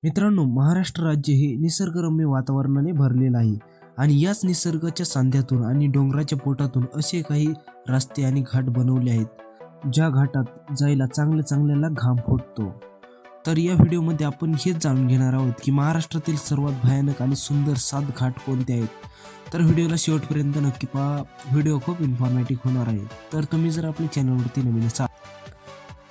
मित्रांनो, महाराष्ट्र राज्य हे निसर्गरम्य वातावरणाने भरलेलं आहे आणि याच निसर्गाच्या सांध्यातून आणि डोंगराच्या पोटातून असे काही रस्ते आणि घाट बनवले आहेत ज्या घाटात जायला चांगल्याला घाम फुटतो. तर या व्हिडिओमध्ये आपण हेच जाणून घेणार आहोत की महाराष्ट्रातील सर्वात भयानक आणि सुंदर 7 घाट कोणते आहेत. तर व्हिडिओला शेवटपर्यंत नक्की पहा. व्हिडिओ खूप इन्फॉर्मेटिव्ह होणार आहे. तर तुम्ही जर आपल्या चॅनलवरती नवीन असाल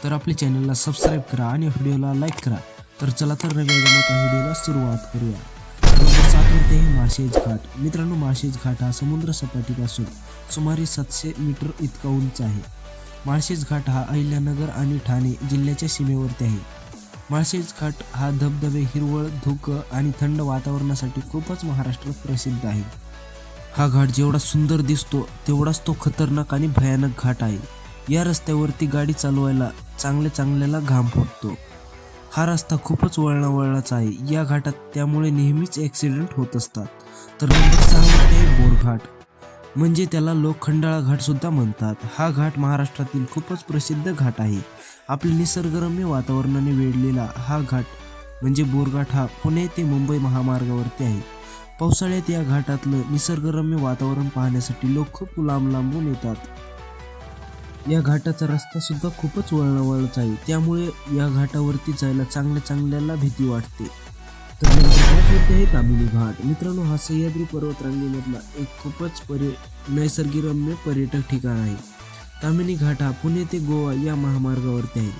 तर आपल्या चॅनलला सबस्क्राईब करा आणि व्हिडिओला लाईक करा. तर चला तर नव्या व्हिडिओला सुरुवात करूया. नंबर 7 वरती आहे माळशेज घाट. मित्रांनो, माळशेज घाट हा समुद्र सपाटीपासून सुमारे 700 मीटर इतका उंच आहे. माळशेज घाट हा अहिल्यानगर आणि ठाणे जिल्ह्याच्या सीमेवरती आहे. माळशेज घाट हा धबधबे, हिरवळ, धुकं आणि थंड वातावरणासाठी खूपच महाराष्ट्रात प्रसिद्ध आहे. हा घाट जेवढा सुंदर दिसतो तेवढाच तो खतरनाक आणि भयानक घाट आहे. या रस्त्यावरती गाडी चालवायला चांगल्याला घाम फुटतो. हा रस्ता खूपच वळणाचा आहे. या घाटात त्यामुळे नेहमीच ॲक्सिडेंट होत असतात. तर नंबर 6 वरती आहे बोरघाट, म्हणजे त्याला लोक खंडाळा घाट सुद्धा म्हणतात. हा घाट महाराष्ट्रातील खूपच प्रसिद्ध घाट आहे. आपल्या निसर्गरम्य वातावरणाने वेढलेला हा घाट म्हणजे बोरघाट हा पुणे ते मुंबई महामार्गावरती आहे. पावसाळ्यात या घाटातलं निसर्गरम्य वातावरण पाहण्यासाठी लोक खूप लांबून येतात. या घाटाचा रस्ता सुद्धा खूपच वळणाचा आहे. त्यामुळे या घाटावरती जायला चांगल्याला भीती वाटते. तर नंबर 5 वरती आहे ताम्हिणी घाट. मित्रांनो, हा सह्याद्री पर्वतरांगेमधला एक खूपच नैसर्गिकरम्य पर्यटक ठिकाण आहे. ताम्हिणी घाट हा पुणे ते गोवा या महामार्गावरती आहे.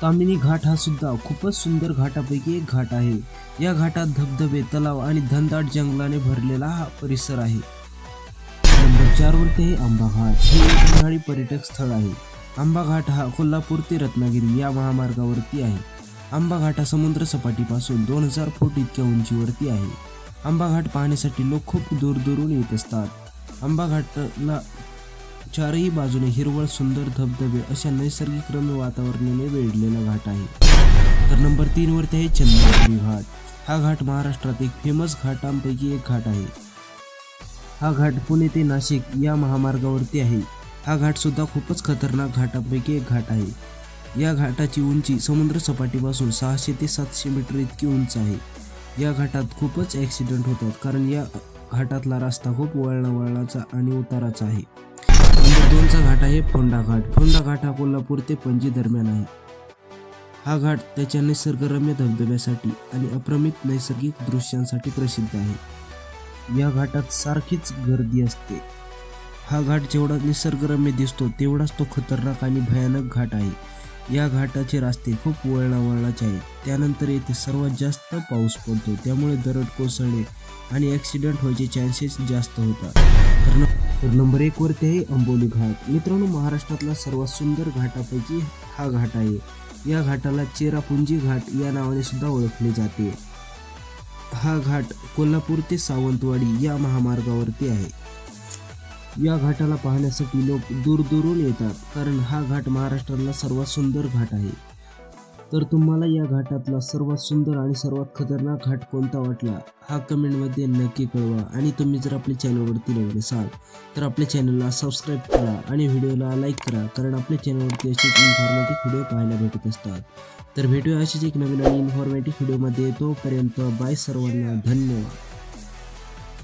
ताम्हिणी घाट हा सुद्धा खूपच सुंदर घाटापैकी एक घाट आहे. या घाटात धबधबे, तलाव आणि घनदाट जंगलाने भरलेला हा परिसर आहे. नंबर 4 वरती आहे आंबा घाट. हे एक उन्हाळी पर्यटक स्थळ आहे. आंबा घाट हा कोल्हापूर ते रत्नागिरी या महामार्गावरती आहे. आंबा घाट हा समुद्र सपाटीपासून 2000 फूट इतक्या उंचीवरती आहे. आंबा घाट पाहण्यासाठी लोक खूप दूरून येत असतात. आंबा घाटाला चारही बाजूने हिरवळ, सुंदर धबधबे अशा नैसर्गिकरम्य वातावरणाने वेढलेला घाट आहे. तर नंबर 3 वरती आहे चंद्रगिरी घाट. हा घाट महाराष्ट्रात एक फेमस घाटांपैकी एक घाट आहे. हा घाट पुणे ते नाशिक या महामार्गावरती आहे. हा घाट सुद्धा खूपच खतरनाक घाटांपैकी एक घाट आहे. या घाटाची उंची समुद्र सपाटीपासून 600 ते 700 मीटर इतकी उंच आहे. या घाटात खूपच ॲक्सिडेंट होतात कारण या घाटातला रस्ता खूप वळणाचा आणि उताराचा आहे. नंबर 2 चा घाट आहे फोंडा घाट. फोंडा घाट हा कोल्हापूर ते पणजी दरम्यान आहे. हा घाट त्याच्या निसर्गरम्य धबधब्यासाठी आणि अप्रमित नैसर्गिक दृश्यांसाठी प्रसिद्ध आहे. या घाटात सारखीच गर्दी असते. हा घाट जेवढा निसर्गरम्य दिसतो तेवढाच तो खतरनाक आणि भयानक घाट आहे. या घाटाचे रस्ते खूप वळणाचे आहेत. त्यानंतर येथे सर्वात जास्त पाऊस पडतो, त्यामुळे दरड कोसळणे आणि ॲक्सिडेंट व्हायचे चान्सेस जास्त होतात. तर नंबर 1 वरती आहे अंबोली घाट. मित्रांनो, महाराष्ट्रातला सर्वात सुंदर घाटापैकी हा घाट आहे. या घाटाला चेरापुंजी घाट या नावाने सुद्धा ओळखले जाते. हा घाट कोल्हापूर ते सावंतवाडी या महामार्गावरती आहे. या घाटाला पाहण्यासाठी लोक दूरून येतात कारण हा घाट महाराष्ट्रातला सर्वात सुंदर घाट आहे. तर तुम्हाला या घाटातला सर्वात सुंदर आणि सर्वात खतरनाक घाट कोणता वाटला हा कमेंटमध्ये नक्की कळवा. आणि तुम्ही जर आपल्या चॅनलवरती नवीन असाल तर आपल्या चॅनलला सबस्क्राईब करा आणि व्हिडिओला लाईक करा, कारण आपल्या चॅनलवरती असेच इन्फॉर्मेटिव्ह व्हिडिओ पाहायला भेटत असतात. तर भेटूया अशीच एक नवीन आणि इन्फॉर्मेटिव्ह व्हिडिओमध्ये. तोपर्यंत बाय सर्वांना, धन्यवाद.